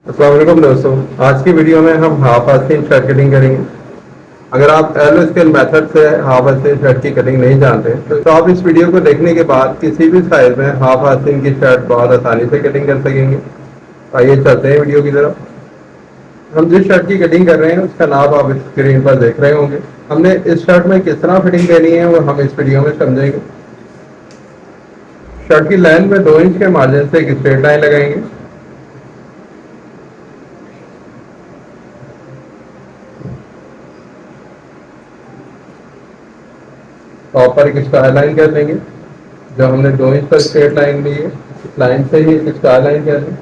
अस्सलाम वालेकुम दोस्तों। आज की वीडियो में हम हाफ आस्तीन शर्ट कटिंग करेंगे। अगर आप एल स्केल मेथड से हाफ आस्तीन शर्ट की कटिंग नहीं जानते तो आप इस वीडियो को देखने के बाद किसी भी साइज में हाफ आस्तीन की शर्ट बहुत आसानी से कटिंग कर सकेंगे। आइए चलते हैं वीडियो की तरफ। हम जिस शर्ट की कटिंग कर रहे हैं उसका नाप आप स्क्रीन पर देख रहे होंगे। हमने इस शर्ट में किस तरह फिटिंग देनी है वो हम इस वीडियो में समझेंगे। शर्ट की लाइन में 2 इंच के मार्जिन से एक स्ट्रेट लाइन लगाएंगे। टॉप पर एक स्टार लाइन कर लेंगे। जो हमने 2 इंच पर स्ट्रेट लाइन ली है इस लाइन से ही एक स्टार लाइन कर लें।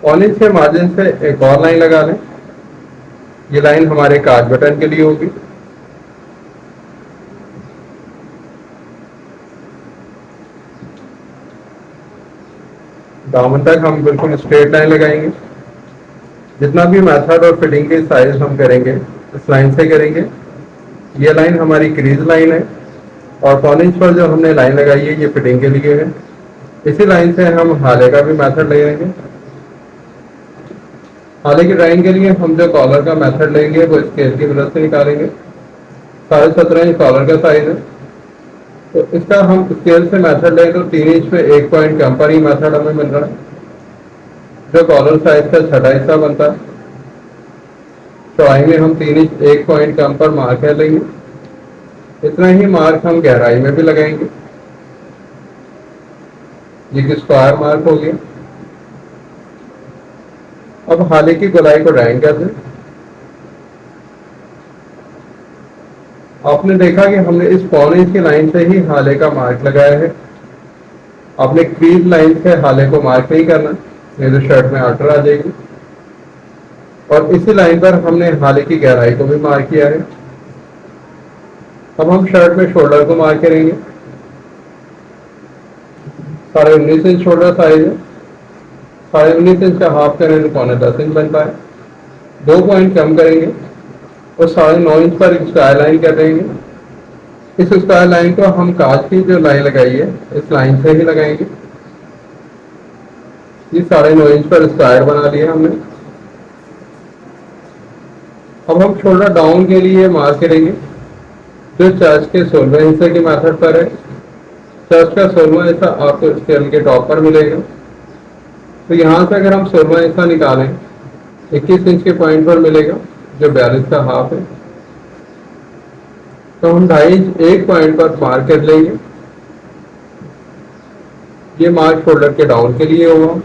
पौने इंच के मार्जिन से एक और लाइन लगा लें। ये लाइन हमारे काज बटन के लिए होगी। दामन तक हम बिल्कुल स्ट्रेट लाइन लगाएंगे। जितना भी मेथड और फिटिंग के साइज हम करेंगे इस लाइन से करेंगे। ये लाइन हमारी क्रीज लाइन है और पौने इंच पर जो हमने लाइन लगाई है ये फिटिंग के लिए है। इसी लाइन से हम हाले का भी मेथड लेंगे। हाले की ड्राइंग के लिए हम जो कॉलर का मेथड लेंगे वो स्केल की मदद से निकालेंगे। 17.5 इंच कॉलर का साइज है तो इसका हम स्केल से मेथड लें तो 3 इंच में 1 पॉइंट कम पर ही मेथड हमें मिल रहा है। जो कॉलर साइज का छठा हिस्सा बनता है चौड़ाई में हम 3 इंच 1 पॉइंट कम पर मार्क कर लेंगे। इतना ही मार्क हम गहराई में भी लगाएंगे। ये स्क्वायर मार्क हो गया। अब हाले की गोलाई को ड्राइंग कर दें। आपने देखा कि हमने इस पौने इंच की लाइन से ही हाले का मार्क लगाया है। आपने क्रीज लाइन से हाले को मार्क नहीं करना नहीं तो शर्ट में आर्टर आ जाएगी। और इसी लाइन पर हमने हाले की गहराई को भी मार्क किया है। अब हम शर्ट में शोल्डर को मार्क करेंगे। 19.5 इंच शोल्डर साइज है। 19.5 इंच का हाफ करें तो 9.25 इंच बनता है। 2 पॉइंट कम करेंगे और 9.5 इंच पर एक स्क्वायर लाइन कर देंगे। इस स्क्वायर लाइन को हम कांच की जो लाइन लगाई है इस लाइन से ही लगाएंगे। ये 9.5 इंच पर स्क्वायर बना लिया हमने। अब हम शोल्डर डाउन के लिए मार्क करेंगे जो चेस्ट के 16वें हिस्से के मेथड पर है। चेस्ट का 16वां हिस्सा आपको स्केल के टॉप पर मिलेगा। तो यहाँ से अगर हम 16वां हिस्सा निकालें 21 इंच के पॉइंट पर मिलेगा जो 42 का हाफ है। तो हम 2.5 इंच एक पॉइंट पर मार्क कर लेंगे। ये मार्क शोल्डर के डाउन के लिए होगा।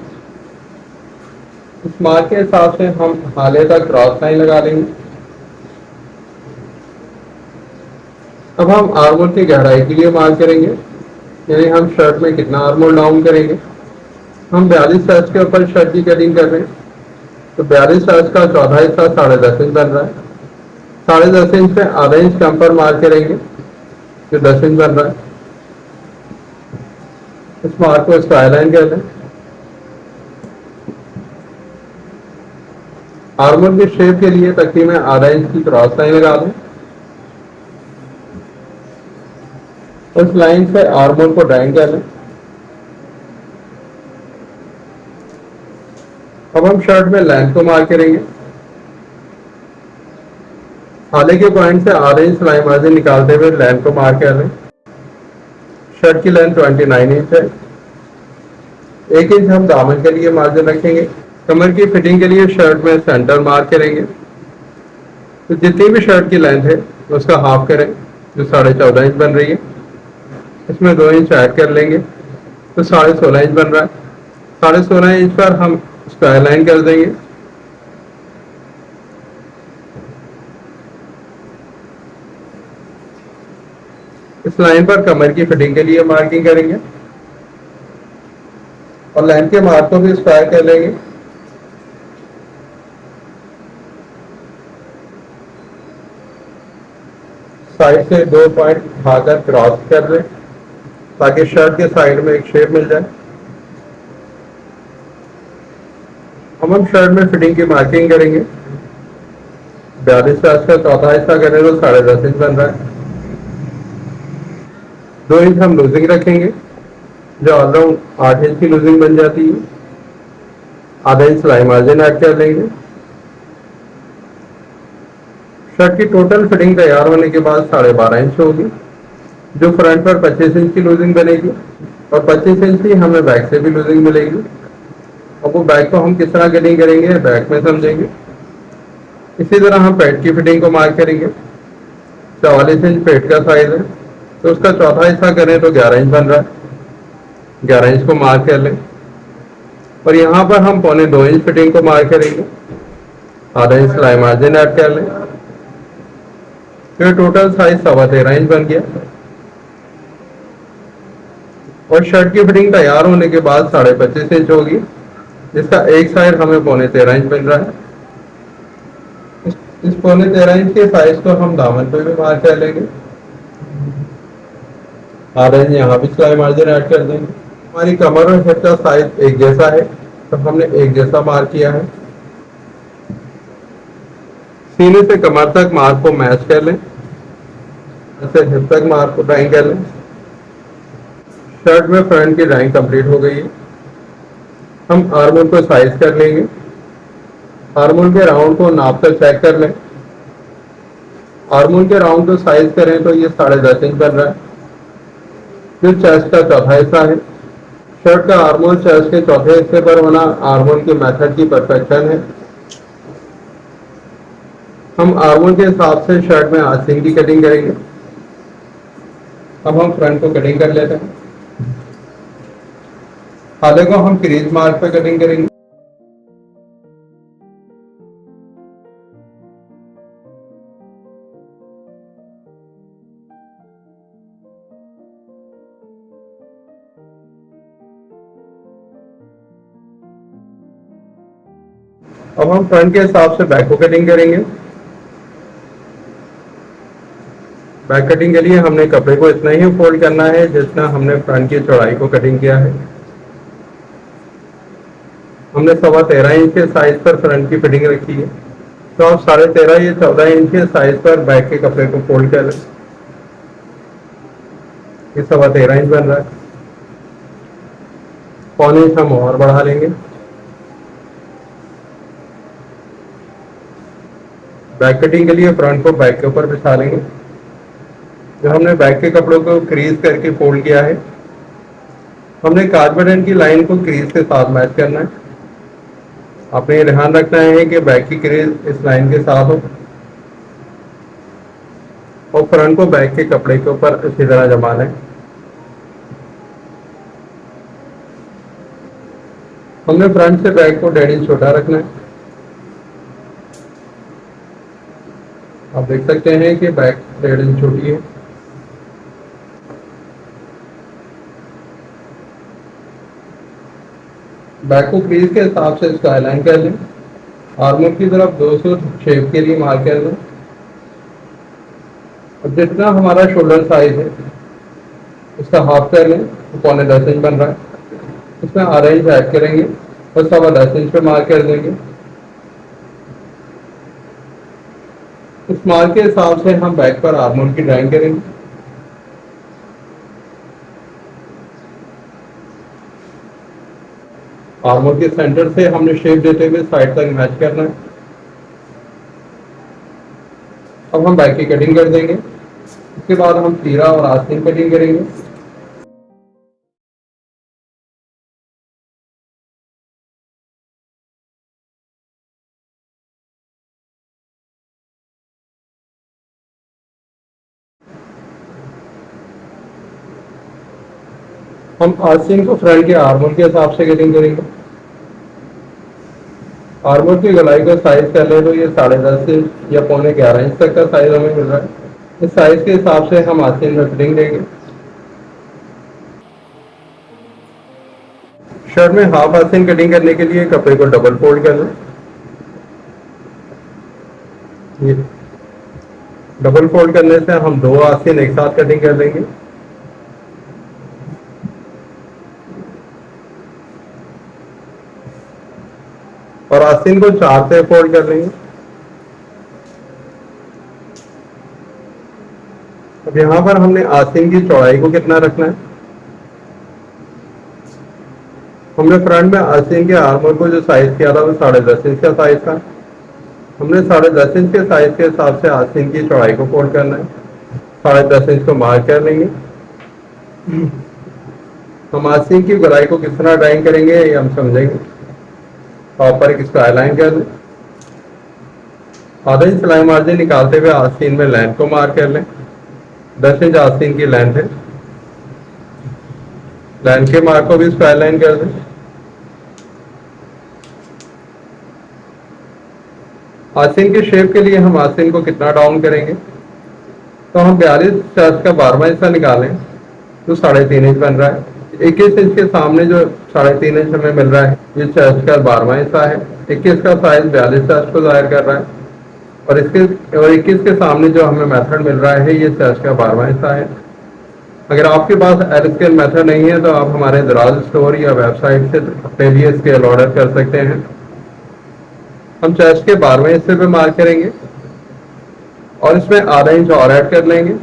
इस मार्क के हिसाब से हम हाले तक क्रॉस लाइन लगा लेंगे। अब हम आर्मोल की गहराई के लिए मार्क करेंगे यानी हम शर्ट में कितना आर्मोल डाउन करेंगे। हम 42 साइज के ऊपर शर्ट की कटिंग कर रहे हैं तो 42 साइज का चौथा हिस्सा 10.5 इंच बन रहा है। 10.5 इंच पे आधा इंच कम पर मार्क करेंगे जो 10 इंच बन रहा है। इस मार्क को स्क्वायर लाइन कर लें। आर्मोल की शेप के लिए तकरीबन आधा इंच की क्रॉस लाइन लगा दें। उस लाइन से आर्मोल को ड्राइंग कर लें। अब हम शर्ट में लेंथ को मार्क करेंगे। हाले के पॉइंट से आधे इंच लाइन मार्जिन निकालते हुए लेंथ को मार्क कर लें। शर्ट की लेंथ 29 इंच है। 1 इंच हम दामन के लिए मार्जिन रखेंगे। कमर की फिटिंग के लिए शर्ट में सेंटर मार्क करेंगे। तो जितनी भी शर्ट की लेंथ है उसका हाफ करें जो 14.5 इंच बन रही है। इसमें 2 इंच ऐड कर लेंगे तो 16.5 इंच बन रहा है। 16.5 इंच पर हम स्क्वायर लाइन कर देंगे। इस लाइन पर कमर की फिटिंग के लिए मार्किंग करेंगे और लाइन के मार्क को भी स्क्वायर कर लेंगे। साइड से 2 पॉइंट उठाकर क्रॉस कर दें ताकि शर्ट के साइड में एक शेप मिल जाए। हम शर्ट में फिटिंग की मार्किंग करेंगे। 42 साइज का चौथा हिस्सा करें तो 10.5 इंच बन रहा है। 2 इंच हम लूजिंग रखेंगे जो ऑलराउंड 8 इंच की लूजिंग बन जाती है। आधा इंच सिलाई मार्जिन ऐड कर लेंगे। शर्ट की टोटल फिटिंग तैयार होने के बाद 12.5 इंच होगी, जो फ्रंट पर 25 इंच की लूजिंग बनेगी और 25 इंच की हमें बैक से भी लूजिंग मिलेगी। अब वो बैक को हम किस तरह कटिंग करेंगे बैक में समझेंगे। इसी तरह हम पेट की फिटिंग को मार्क करेंगे। 44 इंच पेट का साइज है, तो उसका चौथा हिस्सा करें तो 11 इंच बन रहा है। 11 इंच को मार्क कर लें और यहाँ पर हम 1.25 इंच फिटिंग को मार्क करेंगे। आधा इंच सिलाई मार्जिन ऐड कर लें, तो टोटल साइज 13.25 इंच बन गया। और शर्ट की फिटिंग तैयार होने के बाद 25.5 इंच होगी, जिसका एक साइड हमें 13.25 इंच बन रहा है। इस 13.25 इंच के साइज को हम दामन पे भी मार्क कर लेंगे। आधा इंच यहाँ भी सिलाई मार्जिन ऐड कर देंगे। हमारी कमर और हिप का साइज एक जैसा है, तो हमने एक जैसा मार्क किया है। सीने से कमर तक मार्क को मैच कर लें, जैसे हिप तक मार्क को ड्राइंग कर लें। शर्ट में फ्रंट की ड्राइंग कंप्लीट हो गई है। हम आर्मोल को साइज कर लेंगे। आर्मोल के राउंड को नाप कर चेक कर लें। आर्मोल के राउंड को साइज करें तो ये 10.5 इंच बन रहा है, जो चेस्ट का चौथा हिस्सा है। शर्ट का आर्मोल चेस्ट के चौथे हिस्से पर होना आर्मोल के मेथड की परफेक्शन है। हम आर्मोल के हिसाब से शर्ट में आस्तीन की कटिंग करेंगे। अब हम फ्रंट को कटिंग कर लेते हैं। आधे को हम क्रीज मार्क पे कटिंग करेंगे। अब हम फ्रंट के हिसाब से बैक को कटिंग करेंगे। बैक कटिंग के लिए हमने कपड़े को इतना ही फोल्ड करना है जितना हमने फ्रंट की चौड़ाई को कटिंग किया है। हमने 13.25 इंच के साइज पर फ्रंट की फिटिंग रखी है, तो आप 13.5 या 14 इंच के साइज पर बैक के कपड़े को फोल्ड कर लें। ये 13.25 इंच बन रहा है। 1.25 इंच हम और बढ़ा लेंगे। बैक कटिंग के लिए फ्रंट को बैक के ऊपर बिछा लेंगे। जो हमने बैक के कपड़ों को क्रीज करके फोल्ड किया है, हमने काज बटन की लाइन को क्रीज के साथ मैच करना है। आपने ये ध्यान रखना है कि बैक की क्रीज इस लाइन के साथ हो और फ्रंट को बैक के कपड़े के ऊपर अच्छी तरह जमा लें। हमने फ्रंट से बैक को 1.5 इंच छोटा रखना है। आप देख सकते हैं कि बैक 1.5 इंच छोटी है। बैक को क्रीज के हिसाब से इसका अलाइन कर लें। आर्मर की तरफ 200 शेप के लिए मार्क कर लें। अब जितना हमारा शोल्डर साइज है उसका हाफ कर लें, तो 9.25 इंच बन रहा है। इसमें आधा इंच ऐड करेंगे और 10.25 इंच पे मार्क कर देंगे। इस मार्क के हिसाब से हम बैक पर आर्मर की ड्राइंग करेंगे। आर्मर के सेंटर से हमने शेप देते हुए साइड तक मैच करना है। अब हम बैक की कटिंग कर देंगे। उसके बाद हम तीरा और आस्तीन कटिंग करेंगे। हम आस्तीन को फ्रंट के आर्मर के हिसाब से कटिंग करेंगे। आर्मर की गलाई का साइज कर ले तो ये 10.5 इंच या 11.25 इंच तक का साइज हमें मिल रहा है। इस साइज के हिसाब से हम आस्तीन में फिटिंग देंगे। शर्ट में हाफ आस्तीन कटिंग करने के लिए कपड़े को डबल फोल्ड कर लें। ये डबल फोल्ड करने से हम 2 आस्तीन एक साथ कटिंग कर देंगे। और आस्तीन को 4 से फोल्ड कर लेंगे। अब यहाँ पर हमने आस्तीन की चौड़ाई को कितना रखना है, हमने फ्रंट में आस्तीन के आर्मर को जो साइज किया था वो 10.5 इंच का साइज था। हमने 10.5 इंच के साइज के हिसाब से आस्तीन की चौड़ाई को फोल्ड करना है। 10.5 इंच को मार्क कर लेंगे। हम आस्तीन की गोलाई को किस तरह ड्राइंग करेंगे ये हम समझेंगे। टॉप पर एक स्क्वायर लाइन कर लें। आधा इंच सिलाई मार्जिन निकालते हुए आस्तीन में लेंथ को मार्क कर लें। 10 इंच आस्तीन की लेंथ है। लाइन के मार्क को भी स्क्वायर लाइन कर दें। आस्तीन के शेप के लिए हम आस्तीन को कितना डाउन करेंगे, तो हम 42 चेस्ट का 12वां हिस्सा निकालें तो 3.5 इंच बन रहा है। 21 इंच के सामने जो 3.5 इंच हमें मिल रहा है ये चेस्ट का 12वां हिस्सा है। 21 का साइज 42 चेस्ट को जाहिर कर रहा है और 21 के सामने जो हमें मेथड मिल रहा है ये चेस्ट का 12वां हिस्सा है। अगर आपके पास एल स्केल मेथड नहीं है तो आप हमारे दराज स्टोर या वेबसाइट से अपने लिए स्केल ऑर्डर कर सकते हैं। हम चेस्ट के 12वें हिस्से पे मार्क करेंगे और इसमें आधा इंच और ऐड कर लेंगे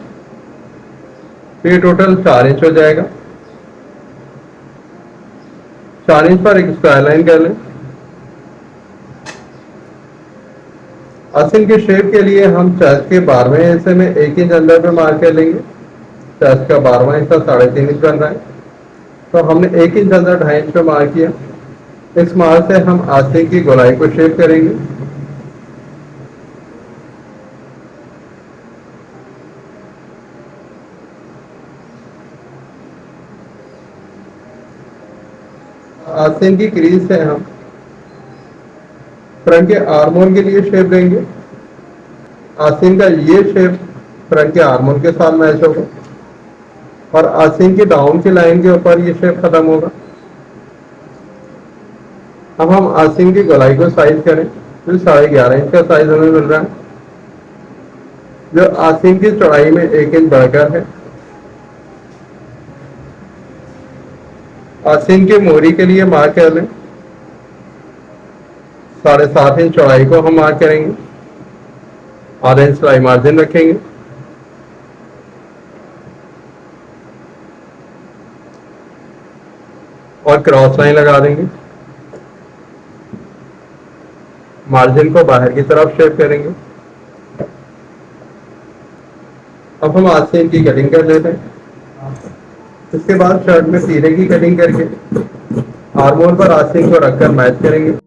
तो ये टोटल 4 इंच हो जाएगा। 4 इंच पर एक स्क्वायर लाइन कर लें। आस्तीन के शेप के लिए हम चेस्ट के 12वें हिस्से में 1 इंच अंदर पे मार्क कर लेंगे। चेस्ट का 12वां हिस्सा 3.5 इंच बन रहा है तो हमने 1 इंच अंदर 2.5 इंच पे मार्क किया। इस मार्क से हम आस्तीन की गोलाई को शेप करेंगे। आस्तीन की क्रीज से हम फ्रंट के आर्मोल के लिए शेप देंगे। आस्तीन का ये शेप फ्रंट के आर्मोल के साथ मैच होगा और आस्तीन की डाउन की लाइन के ऊपर ये शेप खत्म होगा। अब हम आस्तीन की गोलाई को साइज करें तो 11.5 इंच का साइज हमें मिल रहा है जो आस्तीन की चौड़ाई में 1 इंच बढ़कर है। आस्तीन की मोहरी के लिए मार्क कर लें। 7.5 इंच चौड़ाई को हम मार्क करेंगे। आधा इंच सिलाई मार्जिन रखेंगे। और क्रॉस लाइन लगा देंगे। मार्जिन को बाहर की तरफ शेप करेंगे। अब हम आस्तीन की कटिंग कर लेते हैं। इसके बाद शर्ट में तीरे की कटिंग करके आर्मोल पर आस्तीन को रखकर मैच करेंगे।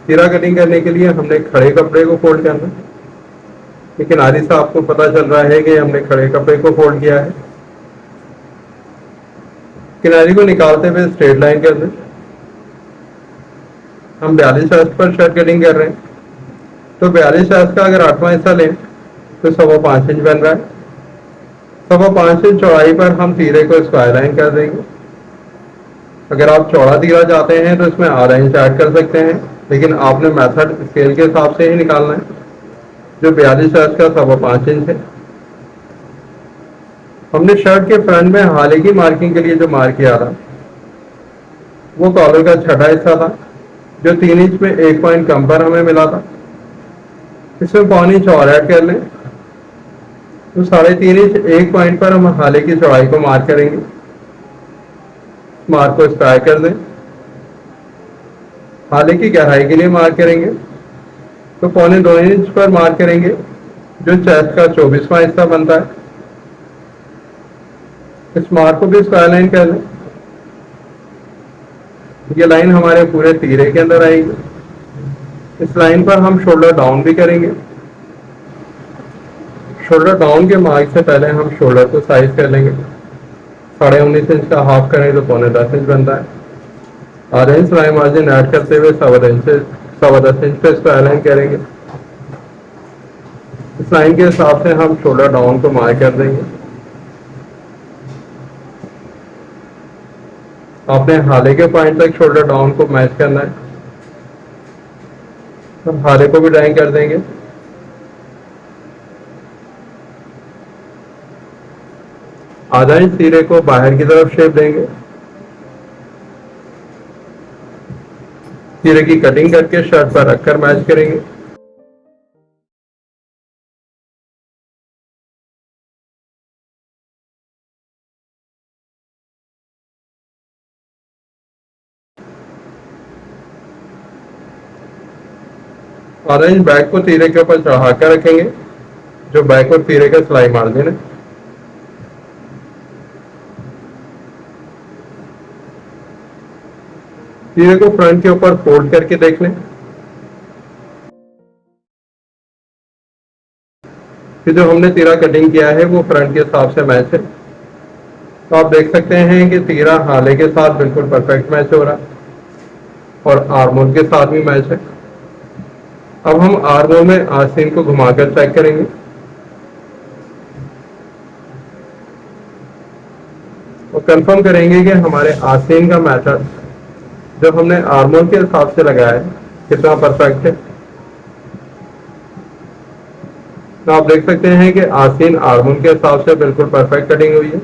तीरा कटिंग करने के लिए हमने खड़े कपड़े को फोल्ड करना है। ये किनारी से आपको पता चल रहा है कि हमने खड़े कपड़े को फोल्ड किया है। किनारी को निकालते हुए स्ट्रेट लाइन कर दें। हम 42 चेस्ट पर शर्ट कटिंग कर रहे हैं तो 42 चेस्ट का अगर 8वां हिस्सा लें तो 5.25 इंच बन रहा है। 5.25 इंच चौड़ाई पर हम तीरे को स्क्वायर लाइन कर देंगे। अगर आप चौड़ा तीरा चाहते हैं तो इसमें आधा इंच ऐड कर सकते हैं, लेकिन आपने मेथड स्केल के हिसाब से ही निकालना है जो 42 चेस्ट का 5.25 इंच है। हमने शर्ट के फ्रंट में हाले की मार्किंग के लिए जो मार्क किया था वो कॉलर का छठा हिस्सा था जो 3 इंच में 1 पॉइंट कम पर हमें मिला था। इसमें 1.25 इंच और ऐड कर लें तो 3.5 इंच 1 पॉइंट पर हम हाले की चौड़ाई को मार्क करेंगे। मार्क को स्क्वायर कर दें। हाले की गहराई के लिए मार्क करेंगे तो 2.25 इंच पर मार्क करेंगे जो चेस्ट का 24वां हिस्सा बनता है। इस मार्क को भी स्क्वायर लाइन कर लें। ये लाइन हमारे पूरे तीरे के अंदर आएगी। इस लाइन पर हम शोल्डर डाउन भी करेंगे। शोल्डर डाउन के मार्क से पहले हम शोल्डर को साइज कर लेंगे। 19.5 इंच का हाफ करें तो 10.25 इंच बनता है। आधा इंच सिलाई मार्जिन ऐड करते हुए 10.25 इंच पे स्क्वायर लाइन करेंगे। इस लाइन के हिसाब से हम शोल्डर डाउन को मार्क कर देंगे। आपने हाले के पॉइंट तक शोल्डर डाउन को मैच करना है, तो हाले को भी ड्राइंग कर देंगे। आधा इंच तीरे को बाहर की तरफ शेप देंगे। तीरे की कटिंग करके शर्ट पर रखकर मैच करेंगे। आधा इंच बैक को तीरे के ऊपर चढ़ाकर रखेंगे, जो बैक और तीरे का सिलाई मार्जिन है। तीरे को फ्रंट के ऊपर फोल्ड करके देख लें। फिर जो हमने तीरा कटिंग किया है वो फ्रंट के हिसाब से मैच है, तो आप देख सकते हैं कि तीरा हाले के साथ बिल्कुल परफेक्ट मैच हो रहा है और आर्मोल के साथ भी मैच है। अब हम आर्मोल में आस्तीन को घुमाकर चेक करेंगे। और कंफर्म करेंगे कि हमारे आस्तीन का मेथड जो हमने आर्मोल के हिसाब से लगाया है कितना परफेक्ट है। तो आप देख सकते हैं कि आस्तीन आर्मोल के हिसाब से बिल्कुल परफेक्ट कटिंग हुई है।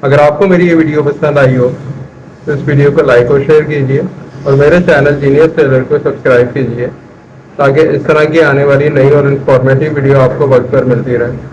अगर आपको मेरी ये वीडियो पसंद आई हो तो इस वीडियो को लाइक और शेयर कीजिए और मेरे चैनल जीनियस टेलर को सब्सक्राइब कीजिए, ताकि इस तरह की आने वाली नई और इंफॉर्मेटिव वीडियो आपको वक्त पर मिलती रहे।